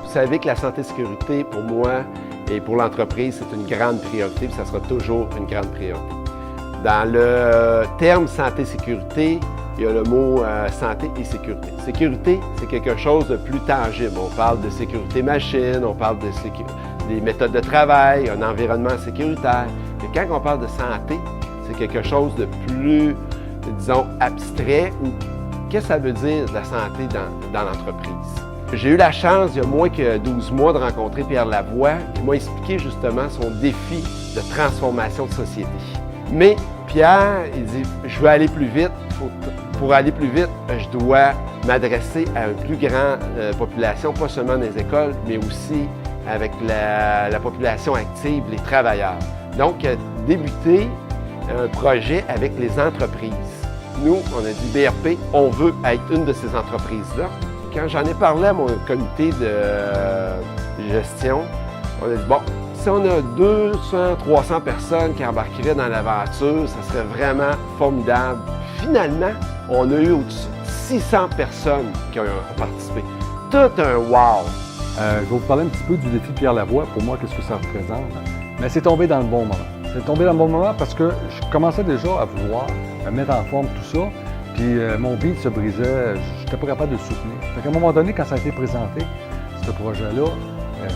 Vous savez que la santé-sécurité, pour moi et pour l'entreprise, c'est une grande priorité, puis ça sera toujours une grande priorité. Dans le terme santé-sécurité, il y a le mot santé et sécurité. Sécurité, c'est quelque chose de plus tangible. On parle de sécurité machine, on parle des méthodes de travail, un environnement sécuritaire. Mais quand on parle de santé, c'est quelque chose de plus, disons, abstrait ou qu'est-ce que ça veut dire la santé dans l'entreprise? J'ai eu la chance, il y a moins que 12 mois, de rencontrer Pierre Lavoie, qui m'a expliqué justement son défi de transformation de société. Mais Pierre, il dit, je veux aller plus vite. Pour aller plus vite, je dois m'adresser à une plus grande population, pas seulement dans les écoles, mais aussi avec la population active, les travailleurs. Donc, débuter un projet avec les entreprises. Nous, on a dit BRP, on veut être une de ces entreprises-là. Quand j'en ai parlé à mon comité de gestion, on a dit, bon, si on a 200, 300 personnes qui embarqueraient dans l'aventure, ça serait vraiment formidable. Finalement, on a eu au-dessus de 600 personnes qui ont participé. Tout un wow! Je vais vous parler un petit peu du défi de Pierre Lavoie. Pour moi, qu'est-ce que ça représente? Mais c'est tombé dans le bon moment. C'est tombé dans le bon moment parce que je commençais déjà à vouloir me mettre en forme, tout ça. Puis mon beat se brisait, je n'étais pas capable de le soutenir. Fait qu'à un moment donné, quand ça a été présenté, ce projet-là,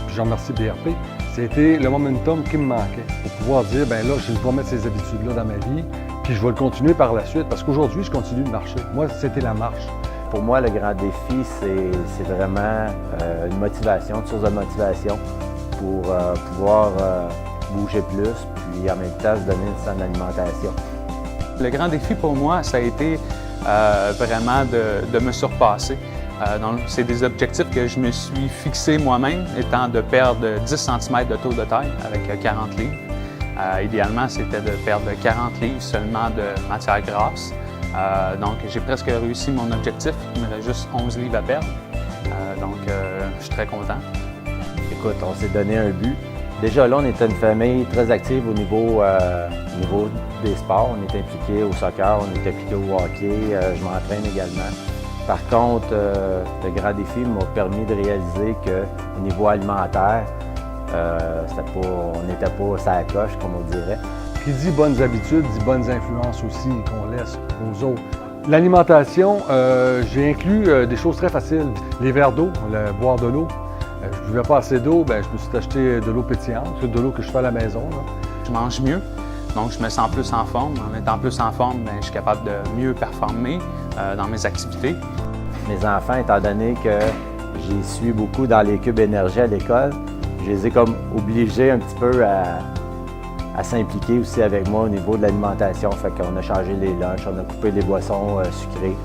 puis j'en remercie BRP, c'était le momentum qui me manquait pour pouvoir dire, bien là, je vais mettre ces habitudes-là dans ma vie, puis je vais le continuer par la suite, parce qu'aujourd'hui, je continue de marcher. Moi, c'était la marche. Pour moi, le grand défi, c'est vraiment une motivation, une source de motivation pour pouvoir bouger plus, puis en même temps se donner une saine alimentation. Le grand défi pour moi, ça a été vraiment de me surpasser. C'est des objectifs que je me suis fixé moi-même, étant de perdre 10 cm de tour de taille avec 40 livres. Idéalement, c'était de perdre 40 livres seulement de matière grasse. Donc, j'ai presque réussi mon objectif. Il me reste juste 11 livres à perdre. Je suis très content. Écoute, on s'est donné un but. Déjà là, on était une famille très active au niveau des sports. On est impliqué au soccer, on est impliqué au hockey. Je m'entraîne également. Par contre, le grand défi m'a permis de réaliser qu'au niveau alimentaire, on n'était pas sur la coche, comme on dirait. Qui dit bonnes habitudes, dit bonnes influences aussi qu'on laisse aux autres. L'alimentation, j'ai inclus des choses très faciles. Les verres d'eau, boire de l'eau. Je ne buvais pas assez d'eau, je me suis acheté de l'eau pétillante, c'est de l'eau que je fais à la maison. Là. Je mange mieux, donc je me sens plus en forme. En étant plus en forme, je suis capable de mieux performer dans mes activités. Mes enfants, étant donné que j'y suis beaucoup dans les cubes énergie à l'école, je les ai comme obligés un petit peu à s'impliquer aussi avec moi au niveau de l'alimentation. Fait qu'on a changé les lunchs, on a coupé les boissons sucrées.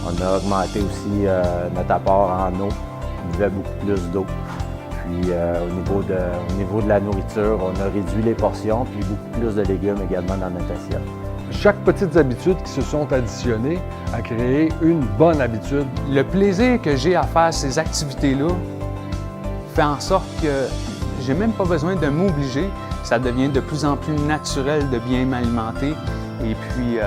On a augmenté aussi notre apport en eau. On buvait beaucoup plus d'eau. Puis au niveau de la nourriture, on a réduit les portions, puis beaucoup plus de légumes également dans notre assiette. Chaque petite habitude qui se sont additionnées a créé une bonne habitude. Le plaisir que j'ai à faire ces activités-là fait en sorte que j'ai même pas besoin de m'obliger. Ça devient de plus en plus naturel de bien m'alimenter et puis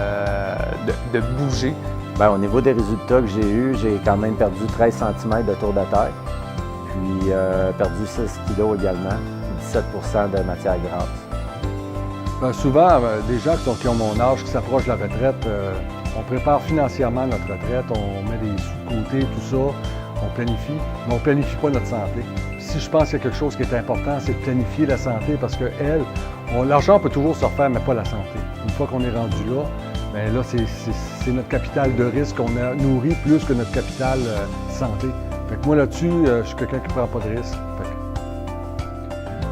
de bouger. Au niveau des résultats que j'ai eus, j'ai quand même perdu 13 cm de tour de taille, puis perdu 6 kg également, 17 % de matière grasse. Souvent, des gens qui ont mon âge, qui s'approchent de la retraite, on prépare financièrement notre retraite, on met des sous de côté, tout ça, on planifie, mais on ne planifie pas notre santé. Si je pense qu'il y a quelque chose qui est important, c'est de planifier la santé parce que l'argent peut toujours se refaire, mais pas la santé. Une fois qu'on est rendu là, bien là, c'est notre capital de risque qu'on a nourri plus que notre capital santé. Fait que moi, là-dessus, je suis quelqu'un qui ne prend pas de risque.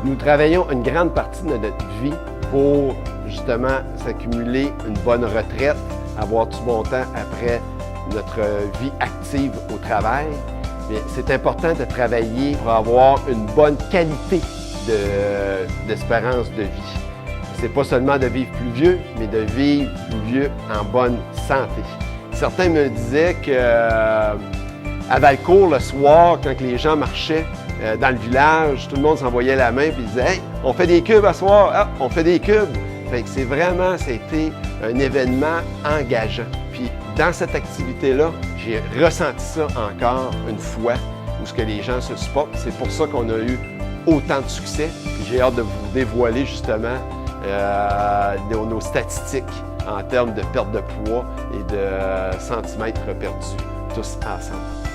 Nous travaillons une grande partie de notre vie pour justement s'accumuler une bonne retraite, avoir du bon temps après notre vie active au travail. C'est important de travailler pour avoir une bonne qualité d'espérance de vie. C'est pas seulement de vivre plus vieux, mais de vivre plus vieux en bonne santé. Certains me disaient qu'à Valcourt, le soir, quand les gens marchaient dans le village, tout le monde s'envoyait la main et disait « Hey, on fait des cubes à soir! Ah, on fait des cubes! » Fait que c'était un événement engageant. Puis dans cette activité-là, j'ai ressenti ça encore une fois. où ce que les gens se supportent. C'est pour ça qu'on a eu autant de succès. J'ai hâte de vous dévoiler justement nos statistiques en termes de perte de poids et de centimètres perdus, tous ensemble.